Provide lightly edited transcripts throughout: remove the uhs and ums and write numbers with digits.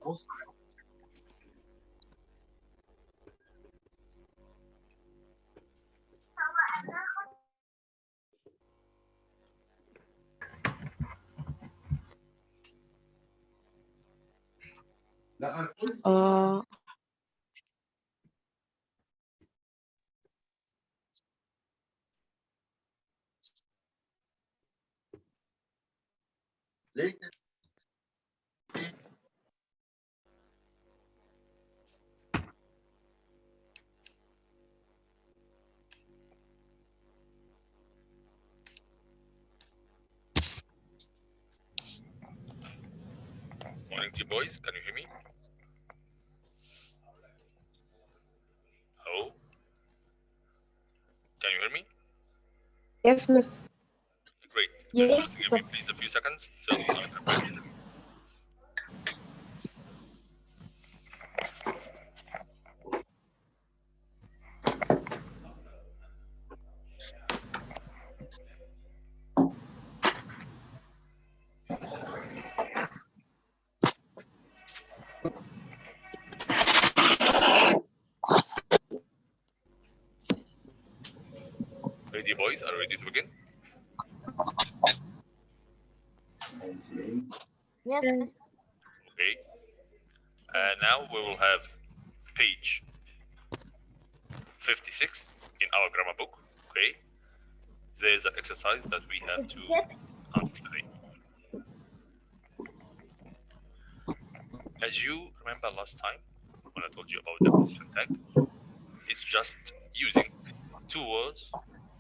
Morning to you boys, can you hear me? Hello? Can you hear me? Yes, Miss. Great. Yes, Give me please a few seconds till I prepare. Ready boys, are you ready to begin? Yes. Okay. Now we will have page 56 in our grammar book. Okay. There's an exercise that we have to answer today. As you remember last time when I told you about the question tag, it's just using two words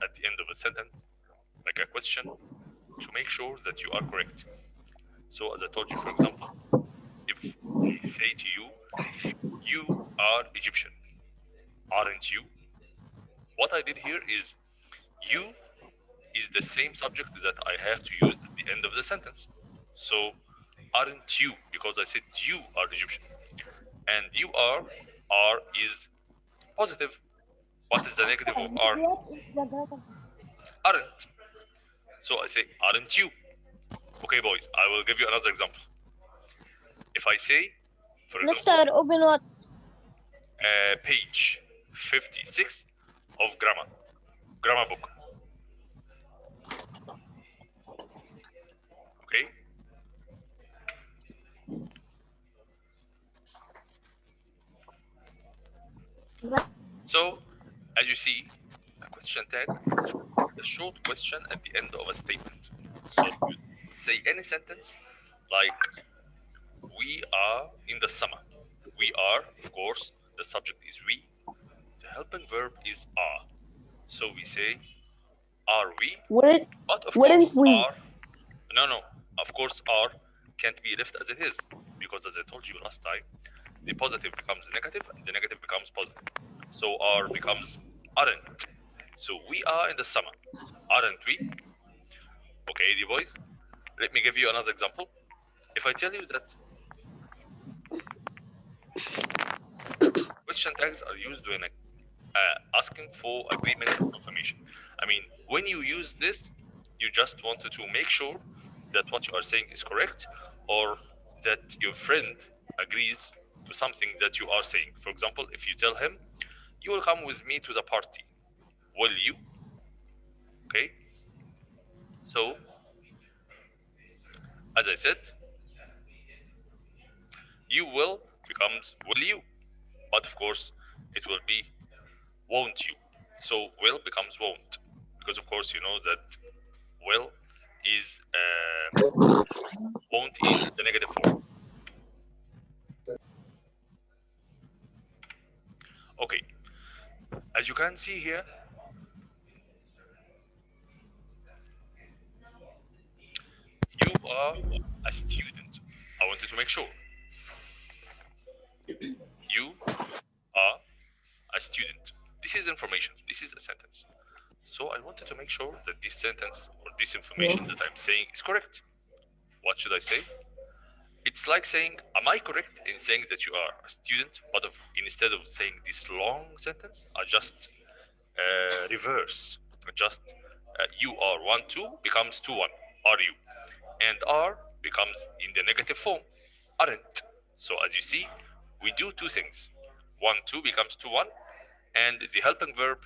at the end of a sentence, like a question, to make sure that you are correct. So as I told you, for example, if I say to you, you are Egyptian, aren't you? What I did here is you is the same subject that I have to use at the end of the sentence. So aren't you, because I said you are Egyptian. And you are is positive. What is the negative of are? Aren't. So I say aren't you? Okay boys, I will give you another example. If I say, for example, Mr. Open what? page 56 of grammar book. Okay. So, as you see, a question tag is a short question at the end of a statement. So you say any sentence like, we are in the summer. We are, of course, the subject is we. The helping verb is are. So we say, are we? But of wouldn't course, we? are. No. Of course, are can't be left as it is, because as I told you last time, the positive becomes negative and the negative becomes positive. So are becomes aren't. So we are in the summer, aren't we? Okay, the boys. Let me give you another example. If I tell you that question tags are used when asking for agreement or confirmation. I mean, when you use this, you just wanted to make sure that what you are saying is correct, or that your friend agrees to something that you are saying. For example, if you tell him, you will come with me to the party, will you? Okay. So, as I said, you will becomes will you, but of course, it will be won't you. So will becomes won't, because of course you know that will is won't is the negative form. Okay, as you can see here, you are a student. I wanted to make sure you are a student. This is information. This is a sentence. So I wanted to make sure that this sentence or this information that I'm saying is correct. What should I say? It's like saying, am I correct in saying that you are a student? But instead of saying this long sentence, I just reverse. Just you are 1 2 becomes 2 1. Are you? And are becomes in the negative form. Aren't. So as you see, we do two things. 1, 2 becomes 2, 1, and the helping verb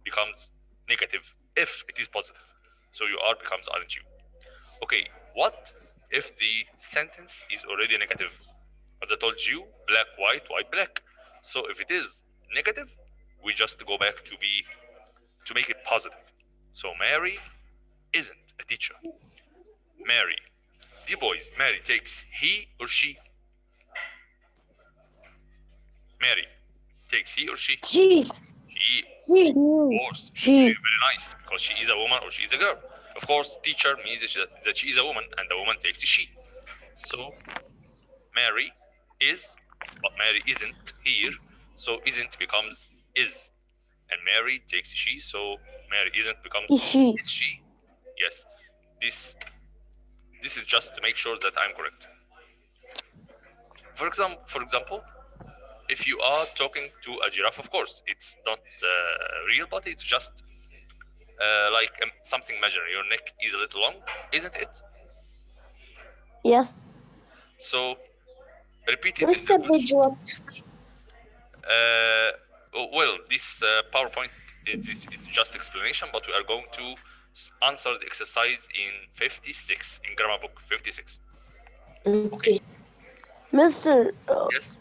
becomes negative if it is positive. So you are becomes aren't you. Okay, what if the sentence is already negative? As I told you, black, white, black. So if it is negative, we just go back to make it positive. So Mary isn't a teacher. Mary, the boys, Mary takes he or she. Mary takes he or she. She. She, She. of course. She. Very nice, because she is a woman or she is a girl. Of course, teacher means that she is a woman, and the woman takes she. So Mary is, but Mary isn't here. So isn't becomes is, and Mary takes she. So Mary isn't becomes She. is she. Yes, this is just to make sure that I'm correct. For example, if you are talking to a giraffe, of course, it's not real, but it's just like something imaginary. Your neck is a little long, isn't it? Yes. So repeat it. Mr. Page, what? Well, this PowerPoint is just explanation, but we are going to answer the exercise in 56 in grammar book 56. Okay. Mr. Yes.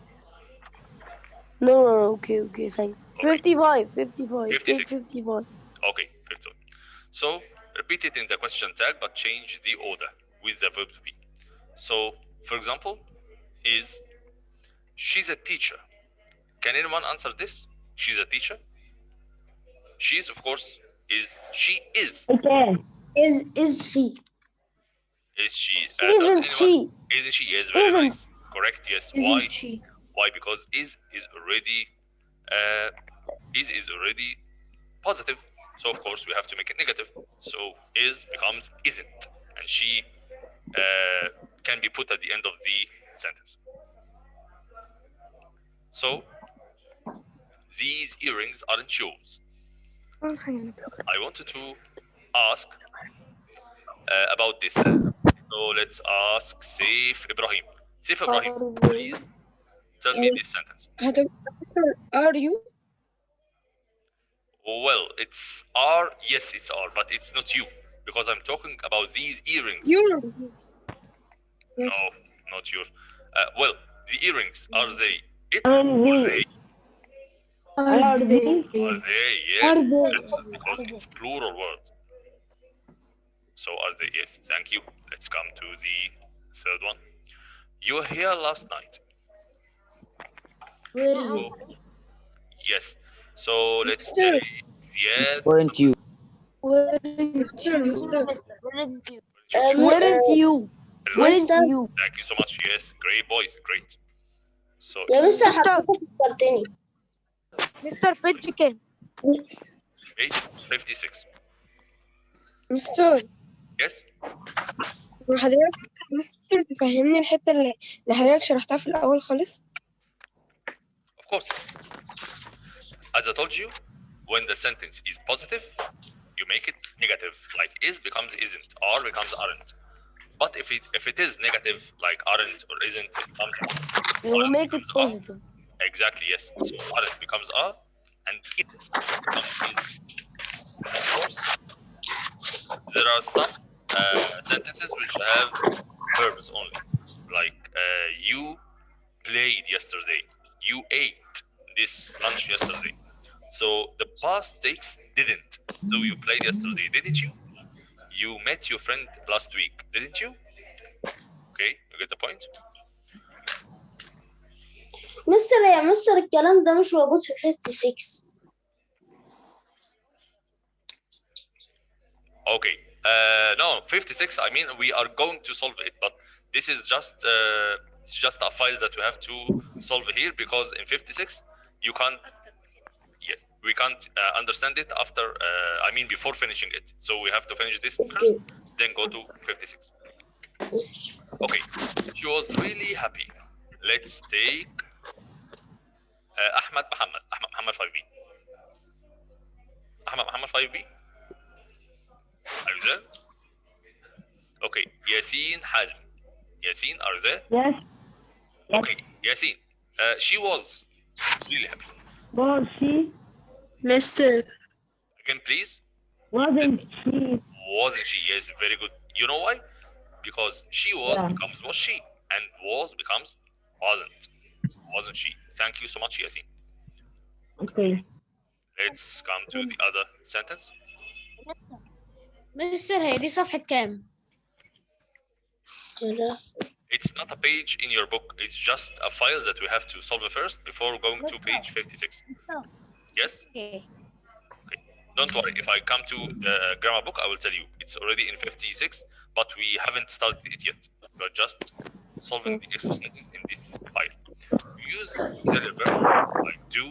No, okay, thank you. Okay. 55. 56. 55. Okay, 55. So repeat it in the question tag, but change the order with the verb to be. So, for example, is she's a teacher. Can anyone answer this? She's a teacher. She's, of course, is she is. Okay. Is she? Is she? Isn't she? Isn't she? Yes, very Isn't. nice. Correct. Yes. Why? Isn't she? Why? Because is already is already positive. So of course we have to make it negative. So is becomes isn't, and she can be put at the end of the sentence. So these earrings aren't yours. I wanted to ask about this. So let's ask Saif Ibrahim. Saif Ibrahim, please tell me this sentence. Are you? Well, it's are. Yes, it's are, but it's not you, because I'm talking about these earrings. You. Yes. No, not yours. Well, the earrings, are they it or they? Are they? Are they? Yes. Are they? Because it's plural word. So are they? Yes. Thank you. Let's come to the third one. You were here last night. Were you? Yes. So let's Mister. say Ziad. Weren't you? Weren't you? Mister. you? Thank you so much. Yes. Great boys. Great. So يا مستر حضرتك فكرتني. Mr. Fidjikin. 56. مستر Yes. وحضرتك مستر تفهمني الحتة اللي حضرتك شرحتها في الأول خالص. Of course. As I told you, when the sentence is positive, you make it negative. Like is becomes isn't, are becomes aren't. But if it is negative, like aren't or isn't, it becomes You make it becomes are. positive. Exactly, yes. So aren't becomes are, and it becomes is. Of course, there are some sentences which have verbs only. Like you played yesterday. You ate this lunch yesterday. So the past takes didn't. So you played yesterday, didn't you? You met your friend last week, didn't you? Okay, you get the point? مستر يا مستر الكلام ده مش موجود في 56. Okay. No, 56. I mean, we are going to solve it, but this is just it's just a file that we have to solve here, because in 56 you can't. Yes, we can't understand it after. I mean, before finishing it. So we have to finish this first, then go to 56. Okay. She was really happy. Let's take Ahmed Muhammad. Ahmed Muhammad 5B. Ahmed Muhammad 5B. Are you there? Okay. Yasin Hazm. Yasin, are there? Yes. Okay, Yasin. She was really happy. Was she? Mr. Again, please. Wasn't she? Wasn't she? Yes, very good. You know why? Because she was Yeah. becomes was she, and was becomes wasn't. Wasn't she? Thank you so much, Yasin. Okay. Let's come to the other sentence. مستر هي دي صفحة كام؟ It's not a page in your book. It's just a file that we have to solve first before going to page 56. Yes? Okay. Don't worry. If I come to the grammar book, I will tell you. It's already in 56, but we haven't started it yet. We're just solving the exercises in this file. We use auxiliary verb like do,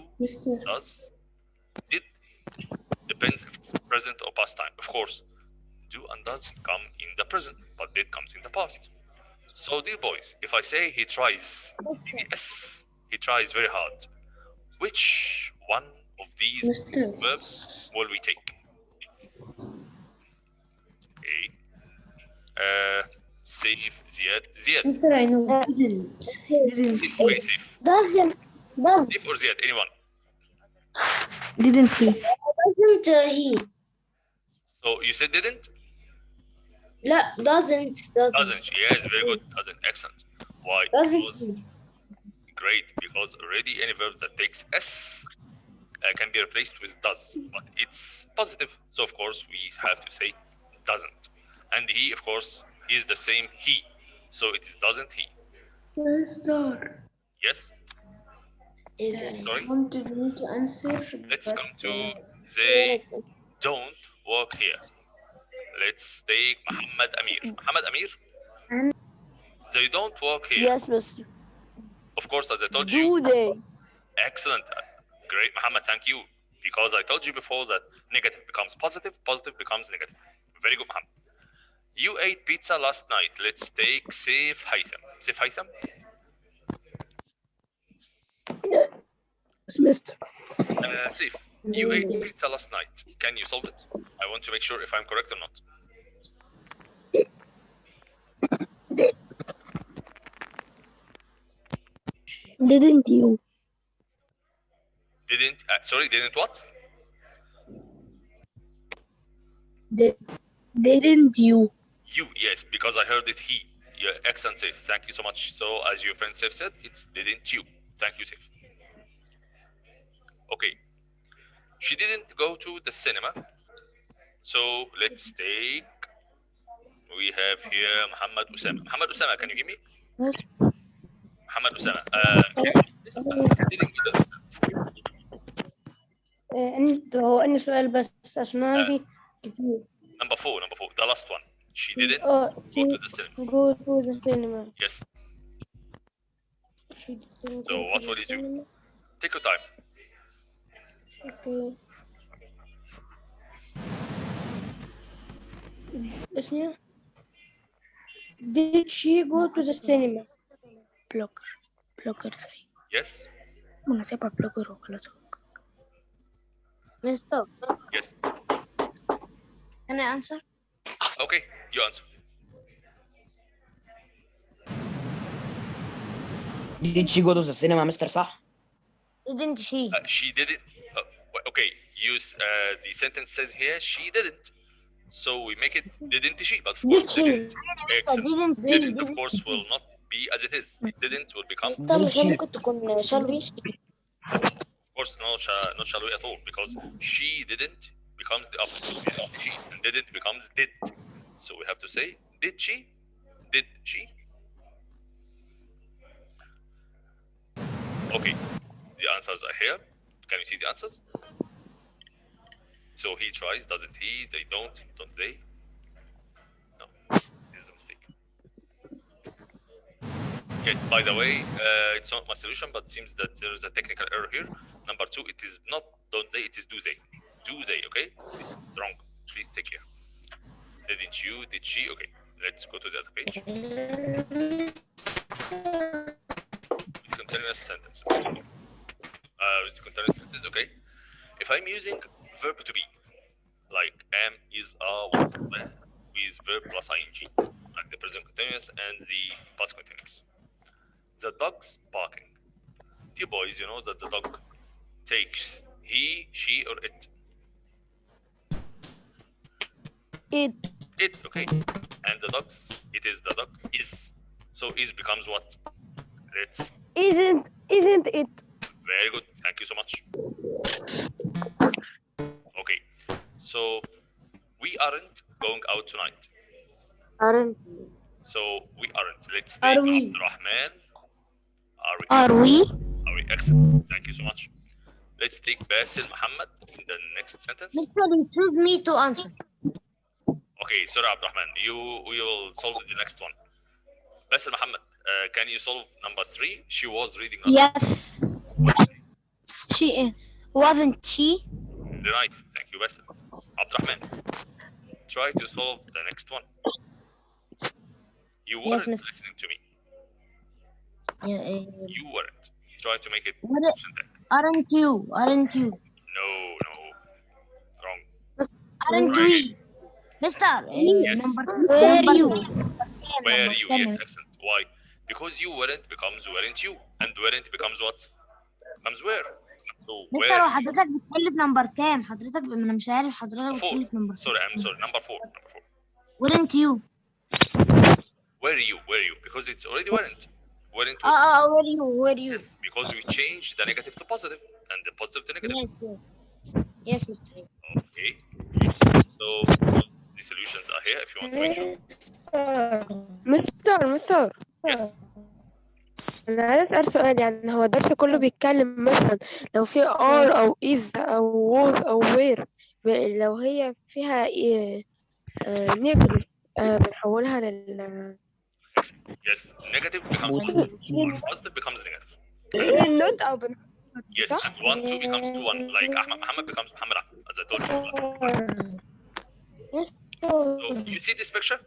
does, did. Depends if it's present or past time. Of course, do and does come in the present, but did comes in the past. So, dear boys, if I say he tries, yes, he tries very hard. Which one of these verbs will we take? Okay. Safe, Ziad. Mr. I know. Didn't. Okay, Safe. Doesn't Safe or Ziad, anyone? Didn't he? So, you said didn't? لا doesn't. Doesn't. Yes, very good. Doesn't. Excellent. Why? Doesn't Because- he? Great, because already any verb that takes S can be replaced with does, but it's positive. So, of course, we have to say doesn't. And he, of course, is the same he. So, it is doesn't he. Mr. Yes? Sorry? wanted me to answer. Let's come to they don't work here. Let's take Muhammad Amir. Muhammad Amir? They don't work here. Yes, Mr. Of course, as I told you. Do they? Excellent. Great, Muhammad. Thank you. Because I told you before that negative becomes positive, positive becomes negative. Very good, Muhammad. You ate pizza last night. Let's take Saif Haytham. Saif Haytham? Yes, Mr. Saif, you ate pizza last night. Can you solve it? I want to make sure if I'm correct or not. Didn't you? Didn't what? Didn't you? You, yes, because I heard it he. Yeah, excellent, Saif. Thank you so much. So, as your friend Saif said, it's didn't you. Thank you, Saif. Okay. She didn't go to the cinema. So, let's take. We have here Muhammad Usama. Muhammad Usama, can you hear me? Muhammad Usama. Didn't go there. هو أني سؤال بس عشان عندي كتير. Number four, the last one. She didn't Oh, go to the cinema. go to the cinema. Yes. She didn't So go to what the will you do? cinema. Take your time. Okay. اسمها Did she go to the cinema? بلوكر زي Yes. ما سيبها بلوكر وخلاص. Mr. Yes. Can I answer? Okay. You answer. Did she go to the cinema, Mr. صح? Didn't she? She didn't. Okay. Use the sentence says here she didn't. So we make it didn't she, but of course she? didn't. Excellent. Didn't of Didn't. course will not be as it is. Didn't will become of طب مش ممكن تكون shall we? course not shall we at all, because she didn't becomes the opposite. She and didn't becomes did. So we have to say did she? Did she? Okay. The answers are here. Can you see the answers? So he tries, doesn't he? They don't they? No, this is a mistake. Yes, by the way, it's not my solution, but it seems that there is a technical error here. Number two, it is not don't they, it is do they. Do they, okay? It's wrong. Please take care. Didn't you? Did she? Okay, let's go to the other page. With continuous sentence. With continuous sentences, okay? If I'm using verb to be, like am, is, are, with verb plus ing, like the present continuous and the past continuous. the dog's barking. Dear boys, you know that the dog takes he, she, or it. It Okay. And the dog's, it is the dog is. So is becomes what? Let's. isn't it? Very good. Thank you so much. Okay. So we aren't going out tonight. Aren't So we aren't. Let's Are take we? Abdurrahman. Are we? Are we? Are we? Excellent. Thank you so much. Let's take Basil Muhammad in the next sentence. Literally, choose me to answer. Okay, sorry, Abdurrahman. We will solve the next one. Basil Muhammad, can you solve number 3? She was reading. Yes. She wasn't she? Nice. Thank you, Basil. Abdurrahman, try to solve the next one. You weren't mister. listening to me. Yeah, You weren't. Try to make it. aren't you? Aren't you? No, wrong. Aren't Try we? again. Mister, Yes. where you? Were you? Yes, excellent. Why? Because you weren't becomes weren't you, and weren't becomes what? Becomes where. So مستر where? حضرتك بتحل في نمبر كام؟ حضرتك انا مش عارف حضرتك 4. بتحل في نمبر Sorry, I'm sorry. Number 4. Number 4. Weren't you? Were you? Were you? Because it's already weren't. Weren't. Were you? Yes, because we changed the negative to positive and the positive to negative. Yes, mister. Okay. So the solutions are here if you want to make sure. مستر Yes. أنا عايز أسأل سؤال، يعني هو الدرس كله بيتكلم مثلا لو في are أو is أو was أو were، لو هي فيها negative بنحولها لل Yes. Negative becomes بوزيتيف. positive becomes negative. not أو Yes. صح؟ And 1 2 becomes 2 1. Like Ahmed Muhammad becomes Muhammad Ahmed, as I told you last time. So you see this picture?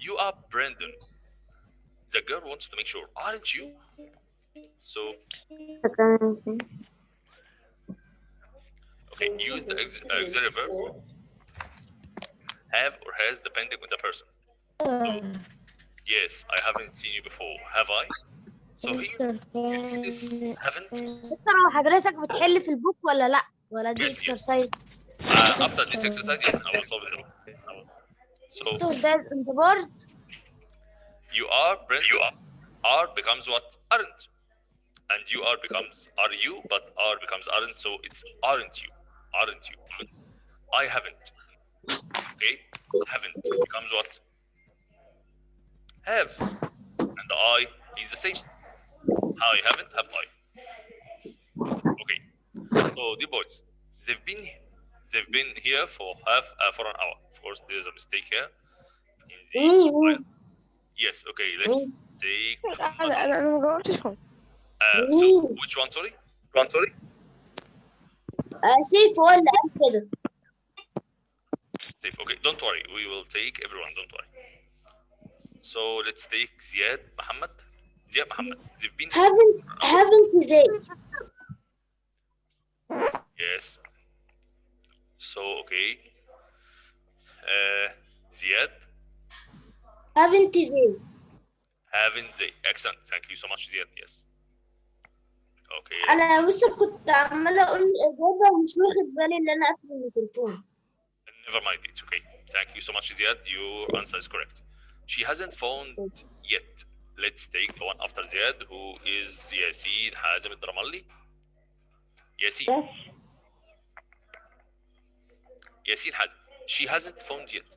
You are Brandon. The girl wants to make sure, aren't you? So okay, use the auxiliary verb have or has depending on the person. So, yes, I haven't seen you before. Have I? So here you see this haven't. مستر هو حضرتك بتحل في البوك ولا لا؟ ولا دي Yes, yes. اكسرسايز؟ After this exercise, yes, I will solve it. So استاذ انت برضه you are Brent. You are becomes what? Aren't. And you are becomes are you, but are becomes aren't. So it's aren't you? Aren't you? I haven't. Okay, haven't becomes what? Have. And I is the same. I haven't, have I. Okay. So the boys, they've been here for for an hour. Of course, there's a mistake here. In this yes. Okay. Let's take. أنا ما جاوبتش خالص. So which one? Sorry. سيف هو اللي قال كده. Safe. Okay. Don't worry. We will take everyone. Don't worry. So let's take Ziad Muhammad. Ziad Muhammad. They've been. haven't they? Yes. So okay. Ziad. haven't they? Haven't they? Excellent. Thank you so much, Ziad. Yes. Okay. انا لسه كنت عماله اقول الاجابه ومش واخد بالي ان انا قافل الميكروفون. Never mind. It's okay. Thank you so much, Ziad. Your answer is correct. She hasn't found yet. Let's take the one after Ziad, who is Yasin Hazem al-Dramalli. Yasin. Yasin Hazem. She hasn't found yet.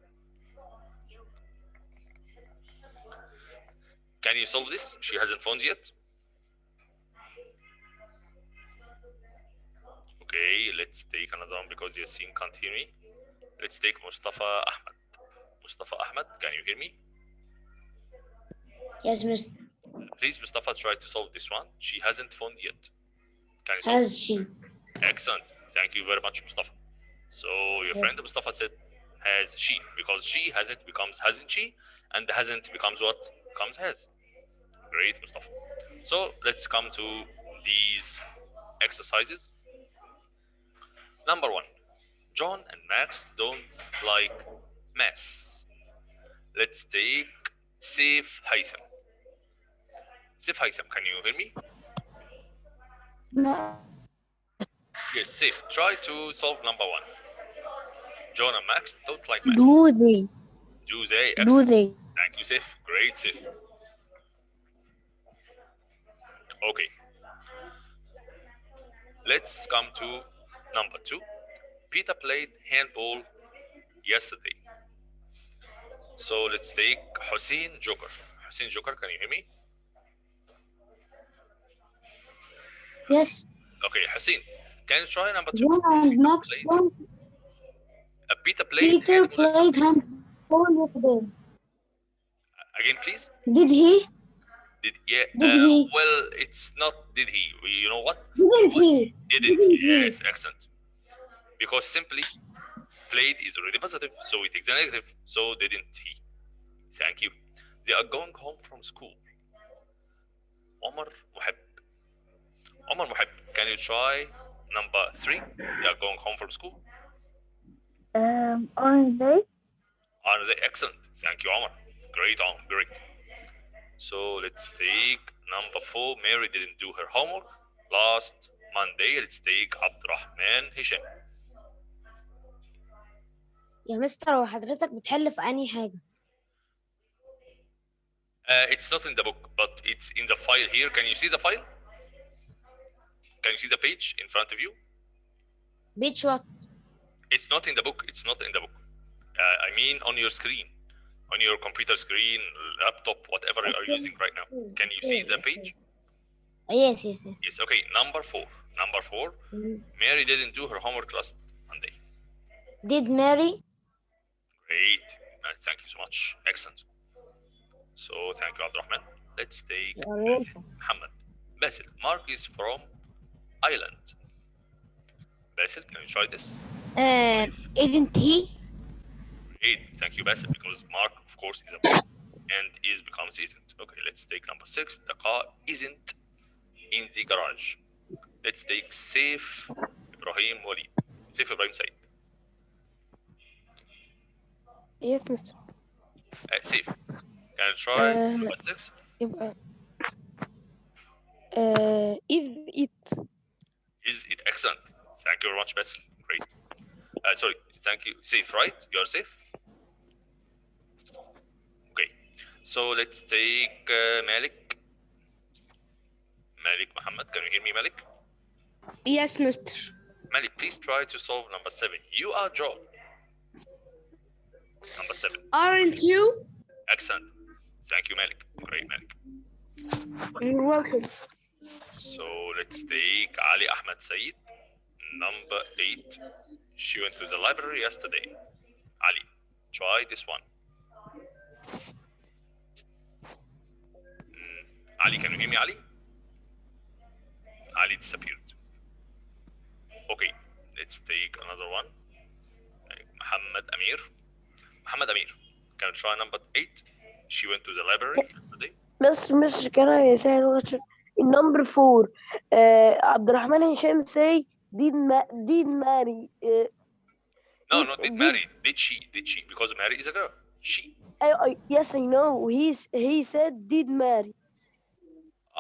Can you solve this? She hasn't found yet. Okay, let's take another one because Yasin can't hear me. Let's take Mustafa Ahmed. Mustafa Ahmed, can you hear me? Yes, mister. Please, Mustafa, try to solve this one. She hasn't found yet. Can you solve? Has she? Excellent. Thank you very much, Mustafa. So your friend Mustafa said has she, because she hasn't becomes hasn't she, and hasn't becomes what? Becomes has. Great, Mustafa. So let's come to these exercises. Number 1. John and Max don't like mess. Let's take Saif Haytham. Safe Haitham, can you hear me? No. Yes, safe. Try to solve number 1. John and Max don't like math. Do they? Do they? Do Excellent. they? Thank you, Safe. Great, Safe. Okay. Let's come to number 2. Peter played handball yesterday. So let's take Hussein Joker. Hussein Joker, can you hear me? Yes. Okay, Hussein, can you try number 2? John and Max don't. Peter played Peter handball yesterday. played handball yesterday. Again, please. Did he? Did he? Well, it's not did he. You know what? Didn't he? Didn't. Didn't he? Yes, excellent. Because simply played is already positive, so we take the negative. So didn't he? Thank you. They are going home from school. Omar Muhib. Omar Muhib, can you try number 3? They are going home from school. Aren't they? Are they? Excellent. Thank you, Omar. Great, Omar. Great. So let's take number 4. Mary didn't do her homework last Monday. Let's take Abdurrahman Hisham. يا مستر هو حضرتك بتحل في أي حاجة؟ It's not in the book, but it's in the file here. Can you see the file? Can you see the page in front of you? Beach what? It's not in the book. It's not in the book. I mean on your screen, on your computer screen, laptop, whatever you are using right now. Can you see the page? Yes, yes, yes. Yes. Okay. Number 4. Number 4. Mary didn't do her homework last Monday. Did Mary? Great. Thank you so much. Excellent. So thank you, Abdurrahman. Let's take Muhammad. Basil. Mark is from Ireland. Basil, can you try this? Isn't he? Great. Thank you, Basil, because Mark, of course, is a boy and is becomes isn't. Okay, let's take number 6. The car isn't in the garage. Let's take Saif Ibrahim Wali. Saif Ibrahim Said. Yes, Mr. Saif, can you try number 6? يبقى if it Is it excellent? Thank you very much, Basil. Great. Sorry, thank you. Safe, right? You're safe? Okay. So let's take Malik. Malik Muhammad. Can you hear me, Malik? Yes, Mister. Malik, please try to solve number 7. You are Joe. Number 7. Aren't you? Excellent. Thank you, Malik. Great, Malik. You're welcome. So let's take Ali Ahmed Said. Number 8. She went to the library yesterday. Ali, try this one. Ali, can you hear me, Ali? Ali disappeared. Okay, let's take another one. Muhammad Amir. Muhammad Amir, can you try number 8? She went to the library yesterday. Mr. Can I say a question? In number 4, Abdurrahman Hisham say, did marry. No, not did marry. Did she? Did she? Because Mary is a girl. She. Yes, I know. He said, did marry.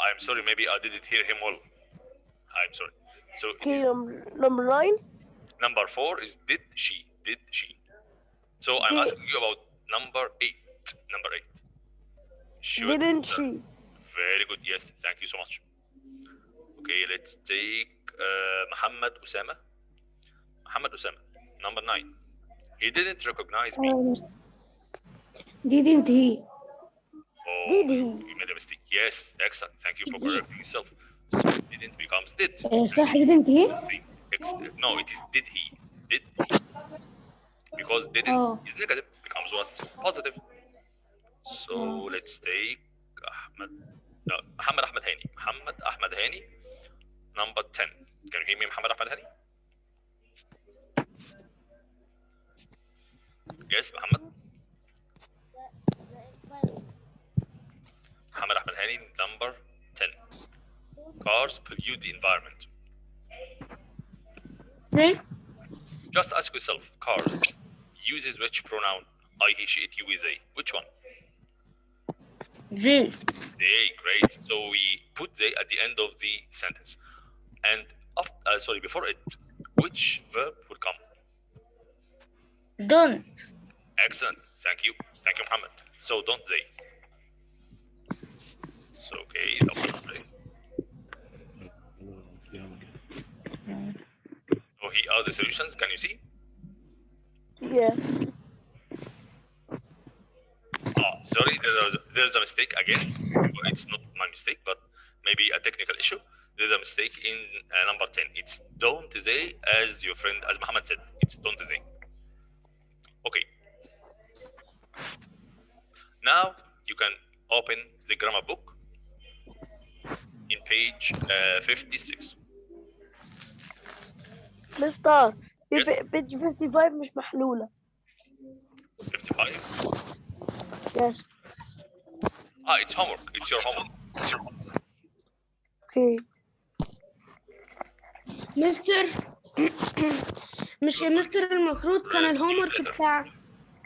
I'm sorry, maybe I didn't hear him well. I'm sorry. So Okay, number 9. number 4 is did she? Did she? So I'm asking you about number 8. Number 8. Didn't she? Very good. Yes, thank you so much. Okay, let's take Muhammad Usama. Muhammad Usama, number 9. He didn't recognize me. Didn't he? Oh, Did he? you made a mistake. Yes, excellent. Thank you for correcting yourself. So didn't becomes did. صح didn't he? No, it is did he. Did he. Because didn't is negative, becomes what? Positive. So let's take Muhammad Ahmed Hani. Muhammad Ahmed Hani, number 10. Can you hear me, Muhammad Ahmed Hani? Yes, Muhammad. Muhammad Ahmed Hani, number 10. Cars pollute the environment. Right? Just ask yourself, cars uses which pronoun? I, he, she, it, you, we, they. Which one? They. They, great. So we put they at the end of the sentence. And after, before it, which verb will come? Don't. Excellent. Thank you. Thank you, Muhammad. So don't they? So okay, that was great. So here are the solutions. Can you see? Yeah. Sorry, there's a mistake again. Well, it's not my mistake, but maybe a technical issue. There's a mistake in number 10. It's don't they, as your friend, as Muhammad said. It's don't they. Okay. Now you can open the grammar book in page 56. مستر في Yes. بيج 55 مش محلولة. 55. Yes. It's homework. It's your homework. Okay. مستر مش يا مستر المفروض كان الهومورك بتاع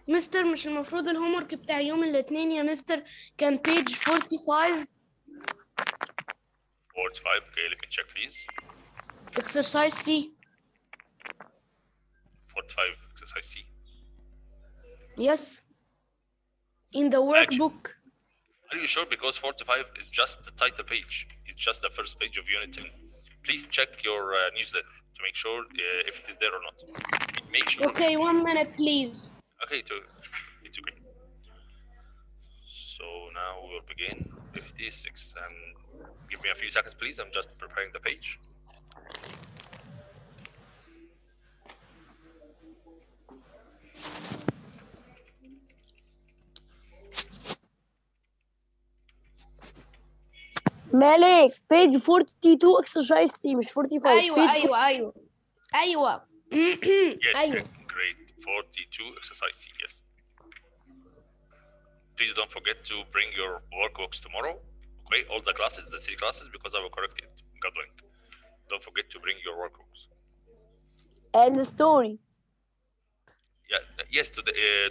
مستر مش المفروض الهومورك بتاع يوم الاثنين يا مستر كان page 45 45. Okay, let me check, please. exercise C. 45, exercise C. Yes. In the workbook. Are you sure? Because 45 is just the title page. It's just the first page of Unit 10. Please check your newsletter to make sure if it is there or not. Make sure. Okay, 1 minute, please. Okay, it's okay. So now we will begin 56 and give me a few seconds, please. I'm just preparing the page. مالك page 42 exercise C مش 45. أيوة. Yes, أيوة. great. 42 exercise C, yes. Please don't forget to bring your workbooks tomorrow. Okay, all the classes, the 3 classes, because I will correct it. God willing. Don't forget to bring your workbooks. And the story. Yeah, yes,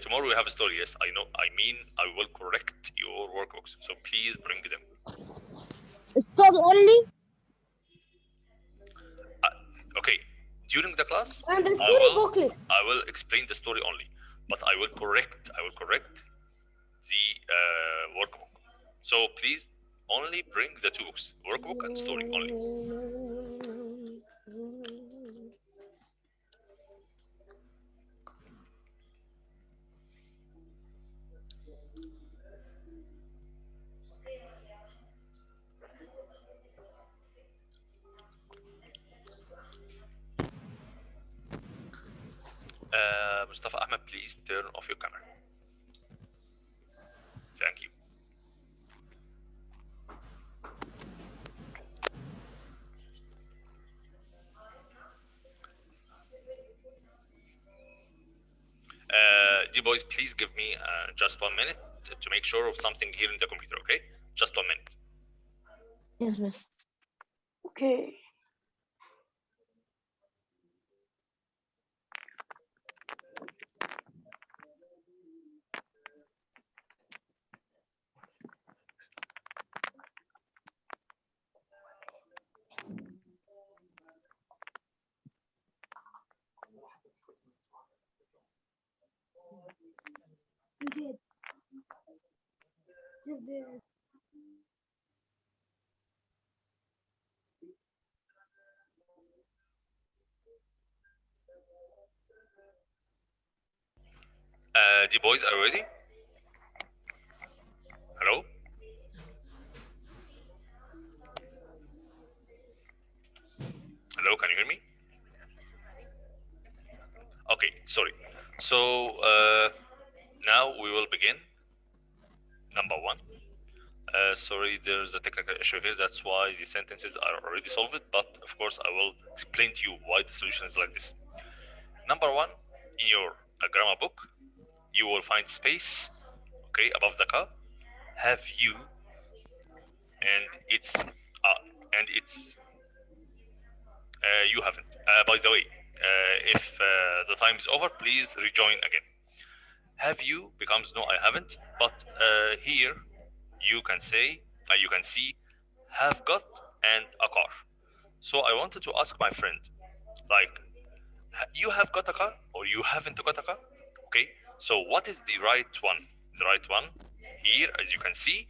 tomorrow we have a story. Yes, I know. I mean, I will correct your workbooks. So please bring them. Story only? Okay, during the class, And the story booklet. I will explain the story only, but I will correct the workbook. So please only bring the 2 books, workbook and story only. Mustafa Ahmed, please turn off your camera. Thank you. Dear boys, please give me just 1 minute to make sure of something here in the computer, okay? Just 1 minute. Yes, miss. Okay. Dear boys, are you ready? Hello? Hello, can you hear me? Okay, sorry. So now we will begin. Number 1. Sorry, there's a technical issue here. That's why the sentences are already solved. But of course, I will explain to you why the solution is like this. Number 1, in your grammar book, you will find space, okay, above the car. Have you, and it's you haven't. By the way, if the time is over, please rejoin again. Have you becomes no, I haven't. But here you can say, you can see, have got and a car. So I wanted to ask my friend, like, you have got a car or you haven't got a car? Okay, so what is the right one? The right one here, as you can see,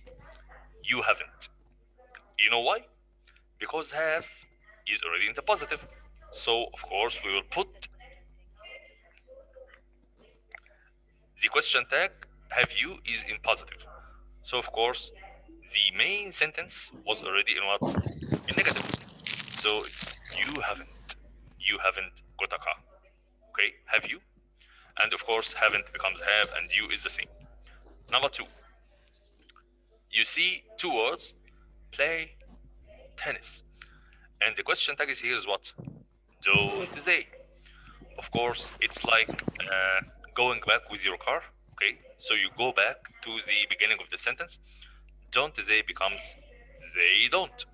you haven't. You know why? Because have is already in the positive. So of course we will put the question tag have you is in positive. So of course the main sentence was already in what? In negative. So it's you haven't got a car. Okay, have you? And of course haven't becomes have and you is the same. Number two, you see two words, play tennis. And the question tag is here is what? Don't they? Of course, it's like going back with your car. Okay, so you go back to the beginning of the sentence. Don't they becomes they don't.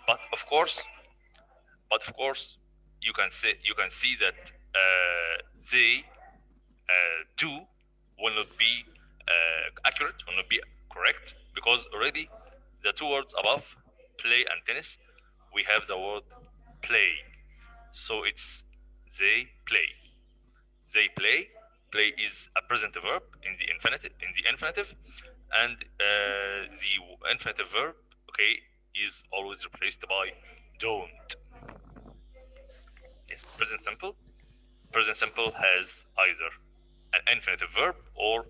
But of course, you can see that they do will not be accurate, will not be correct because already the two words above, play and tennis, we have the word play. So it's they play. They play. Play is a present verb in the infinitive. And the infinitive verb, okay, is always replaced by don't. Yes, present simple. Present simple has either an infinitive verb or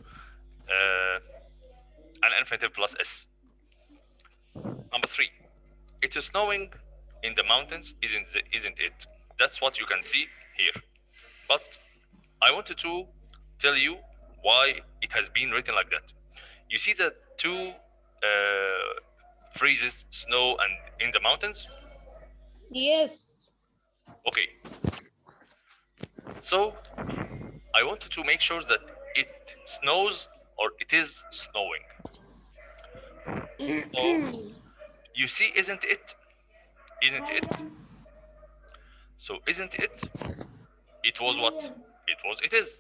an infinitive plus s. Number three, it's snowing in the mountains, isn't it? That's what you can see here. But I wanted to tell you why it has been written like that. You see the two phrases, snow and in the mountains? Yes. Okay. So I wanted to make sure that it snows or it is snowing. So you see, isn't it? Isn't it? So isn't it? It was what? It was it is.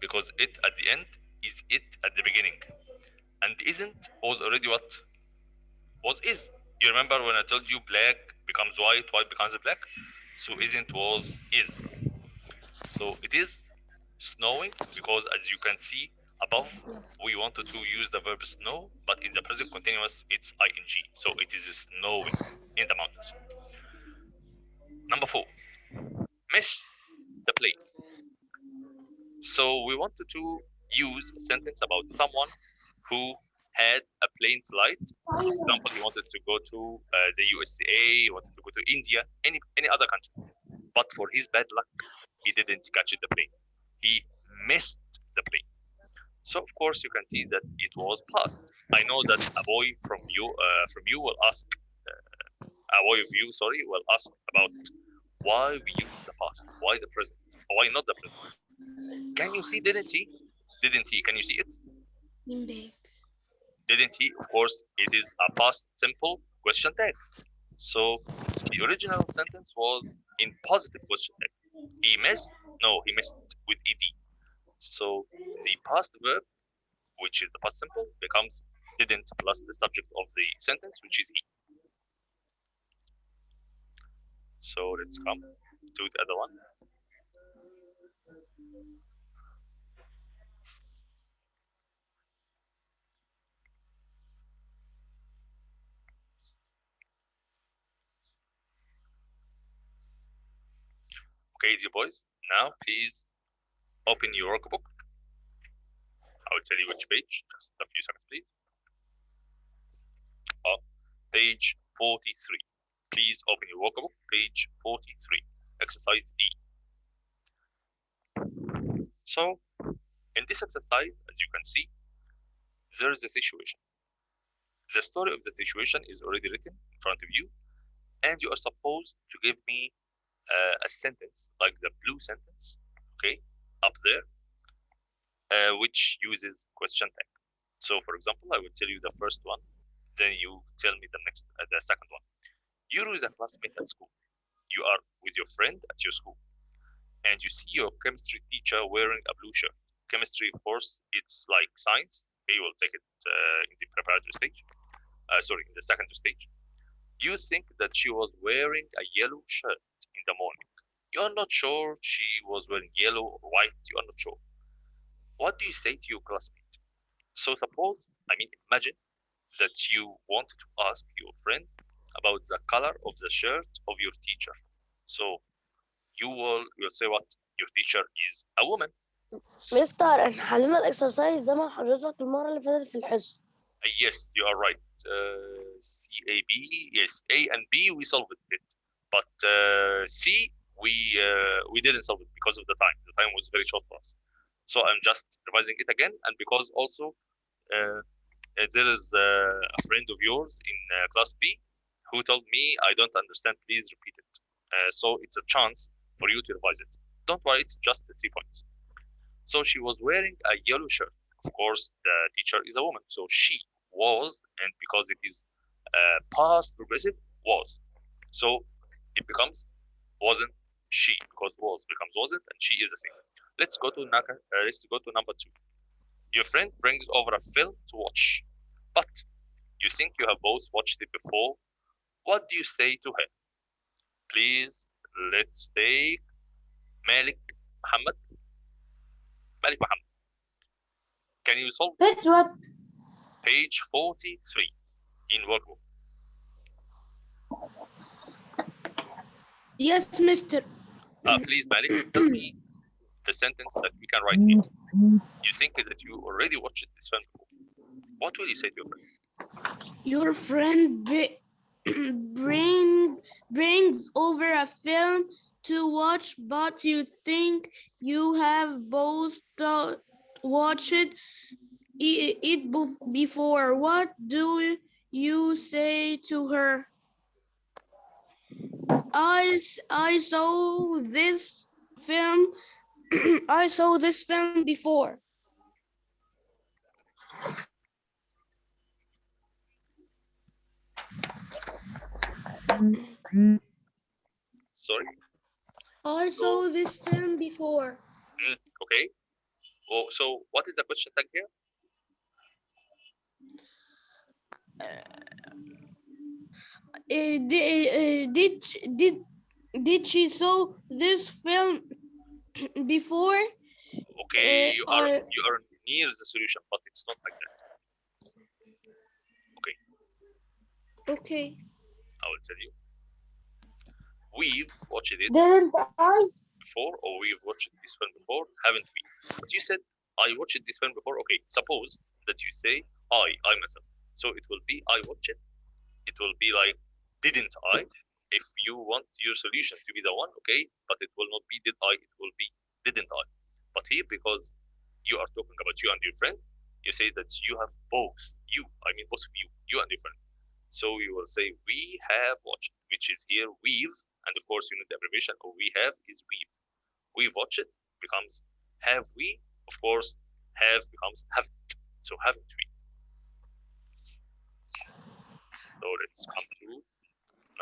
Because it at the end is it at the beginning. And isn't was already what? Was is. You remember when I told you black becomes white, white becomes black? So isn't was is. So it is snowing because as you can see above, we wanted to use the verb snow, but in the present continuous it's ing. So it is snowing in the mountains. Number four, miss the plane. So we wanted to use a sentence about someone who had a plane flight. For example, he wanted to go to the USA, he wanted to go to India, any other country. But for his bad luck, he didn't catch the plane. He missed the plane. So of course you can see that it was past. I know that a boy from you will ask, a boy of you, sorry, will ask about why we use the past, why the present, why not the present. Can you see? Didn't he? Didn't he? Can you see it? Didn't he? Of course, it is a past simple question tag. So the original sentence was in positive question tag. He missed? No, he missed with ed. So the past verb, which is the past simple, becomes didn't plus the subject of the sentence, which is he. So let's come to the other one. Okay, dear boys, now please open your workbook. I will tell you which page, just a few seconds, please. Page 43. Please open your workbook, page 43, exercise E. So, in this exercise, as you can see, there is a situation. The story of the situation is already written in front of you, and you are supposed to give me a sentence, like the blue sentence, okay, up there, which uses question tag. So, for example, I will tell you the first one, then you tell me the second one. You're with a classmate at school. You are with your friend at your school, and you see your chemistry teacher wearing a blue shirt. Chemistry, of course, it's like science, Okay, we'll take it in the preparatory stage. Sorry, in the secondary stage. You think that she was wearing a yellow shirt in the morning. You are not sure she was wearing yellow or white. You are not sure. What do you say to your classmate? So imagine that you want to ask your friend about the color of the shirt of your teacher. So you'll say what? Your teacher is a woman. مستر احنا حلينا الاكسرسايز ده مع حضرتك المرة اللي فاتت في الحصة. Yes, you are right. C, A, B. Yes, A and B we solved it, but C we didn't solve it because of the time. The time was very short for us. So I'm just revising it again, and because also there is a friend of yours in class B who told me I don't understand. Please repeat it. So it's a chance for you to revise it. Don't worry, it's just 3 points. So she was wearing a yellow shirt. Of course, the teacher is a woman, so she was, and because it is past progressive, was. So it becomes wasn't she, because was becomes wasn't, and she is the same. Let's go to number 2. Your friend brings over a film to watch, but you think you have both watched it before. What do you say to her? Please, let's take Malik Muhammad. Malik Muhammad. Can you solve Page what? page 43 in workbook? Yes, Mister. Please, Malik, tell me the sentence that we can write here. You think that you already watched this film before. What will you say to your friend? Your friend brings over a film to watch, but you think you have both watched it before. What do you say to her? I saw this film. I saw this film before. Sorry? I saw this film before. Okay. Oh, so what is the question tag here? Did she saw this film before? Okay, you are near the solution, but it's not like that. Okay, Okay. I will tell you. We've watched it Didn't I? before, or we've watched this film before, haven't we? But you said I watched this film before. Okay, suppose that you say I myself. So it will be I watched it. It will be like didn't I? If you want your solution to be the one, okay, but it will not be did I, it will be didn't I. But here, because you are talking about you and your friend, you say that you have both. Both of you and your friend. So you will say we have watched, which is here we've, and of course you know the abbreviation of we have is we've. We've watched it becomes have we, of course have becomes haven't. So haven't we? So let's come to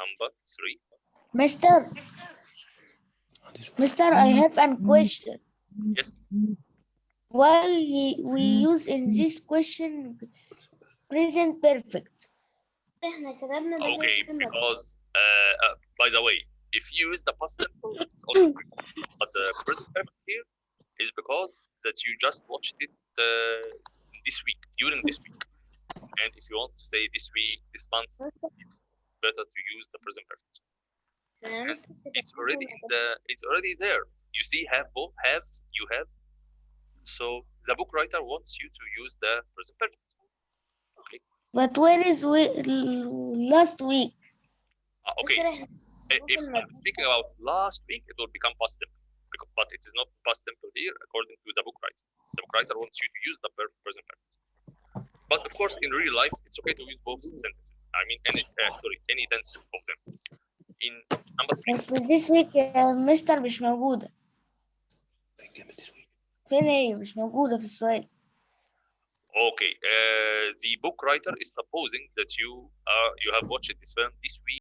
number 3. Mister, I have a question. Yes. Why we use in this question present perfect? احنا كتبنا ده Okay, كده. because by the way, if you use the past simple, it's also good. But the present perfect here is because that you just watched it this week, during this week. And if you want to say this week, this month, it's better to use the present perfect. It's already there. You see, have both, have, you have. So the book writer wants you to use the present perfect. Okay. But where is last week? Okay. If I'm speaking about last week, it will become past simple. But it is not past simple here, according to the book writer. The book writer wants you to use the present perfect. But of course, in real life, it's okay to use both sentences. Any tense of them. In number 3. بس this week مستر مش موجودة. فين هي؟ مش موجودة في السؤال. Okay. The book writer is supposing that you have watched this film this week.